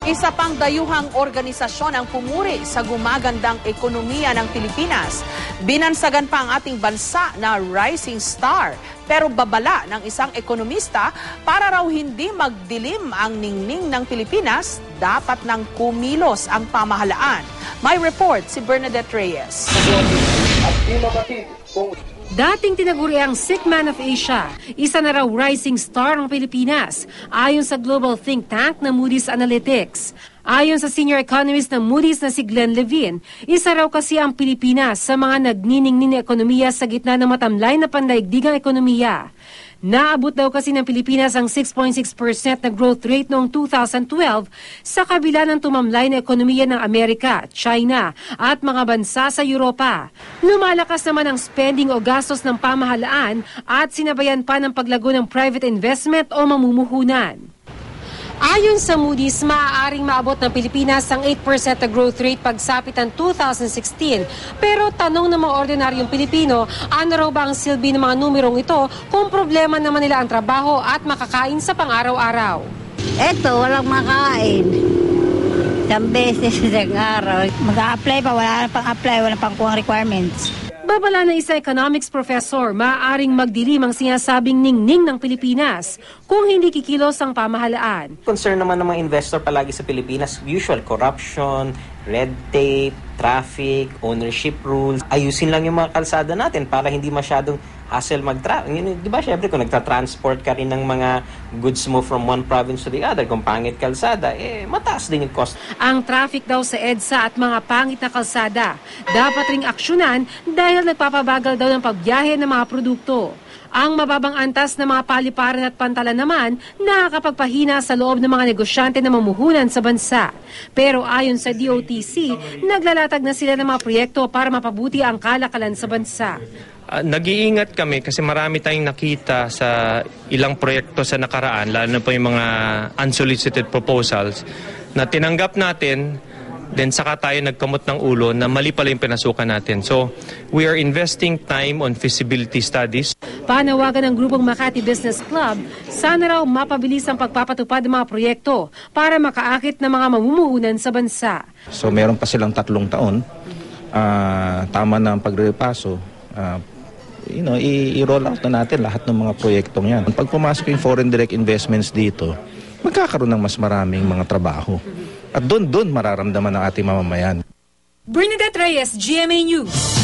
Isa pang dayuhang organisasyon ang pumuri sa gumagandang ekonomiya ng Pilipinas. Binansagan pa ang ating bansa na rising star. Pero babala ng isang ekonomista, para raw hindi magdilim ang ningning ng Pilipinas, dapat nang kumilos ang pamahalaan. May report si Bernadette Reyes. Dating tinaguri ang sick man of Asia, isa na raw rising star ng Pilipinas, ayon sa global think tank na Moody's Analytics. Ayon sa senior economist ng Moody's na si Glenn Levin, isa raw kasi ang Pilipinas sa mga nagniningning na ekonomiya sa gitna ng matamlay na pandaigdigang ekonomiya. Naabot daw kasi ng Pilipinas ang 6.6% na growth rate noong 2012 sa kabila ng tumamlay na ekonomiya ng Amerika, China at mga bansa sa Europa. Lumalakas naman ang spending o gastos ng pamahalaan at sinabayan pa ng paglago ng private investment o mamumuhunan. Ayon sa Moody's, maaaring maabot ng Pilipinas ang 8% na growth rate pagsapit ng 2016. Pero tanong ng mga ordinaryong Pilipino, ano raw ba ang silbi ng mga numerong ito kung problema naman nila ang trabaho at makakain sa pang-araw-araw? Eto, walang makain. Isang beses isang araw. Mag-a-apply pa, wala pang apply, wala pang kuhang requirements. Babala na isa economics professor, maaaring magdilim ang sinasabing ningning ng Pilipinas kung hindi kikilos ang pamahalaan. Concern naman ng mga investor palagi sa Pilipinas, usual corruption, red tape, traffic, ownership rules. Ayusin lang yung mga kalsada natin para hindi masyadong hassle mag-traffic. Di ba, syempre, kung nagta-transport ka rin ng mga goods mo from one province to the other, kung pangit kalsada, mataas din yung cost. Ang traffic daw sa EDSA at mga pangit na kalsada dapat ring aksyonan dahil nagpapabagal daw ng pagbiyahe ng mga produkto. Ang mababang antas ng mga paliparan at pantalan naman nakakapagpahina sa loob ng mga negosyante na mamuhunan sa bansa. Pero ayon sa DOTC, naglalatag na sila ng mga proyekto para mapabuti ang kalakalan sa bansa. Nag-iingat kami kasi marami tayong nakita sa ilang proyekto sa nakaraan, lalo na po yung mga unsolicited proposals, na tinanggap natin, then saka tayo nagkamot ng ulo na mali pala yung pinasukan natin. So, we are investing time on feasibility studies. Panawagan ng grupong Makati Business Club, sana raw mapabilis ang pagpapatupad ng mga proyekto para makaakit ng mga mamumuhunan sa bansa. So, meron pa silang 3 taon. Tama na ang pagrepaso. I-roll out na natin lahat ng mga proyektong yan. Pag pumasok yung foreign direct investments dito, magkakaroon ng mas maraming mga trabaho. At doon mararamdaman ng ating mamamayan. Bernadette Reyes, GMA News.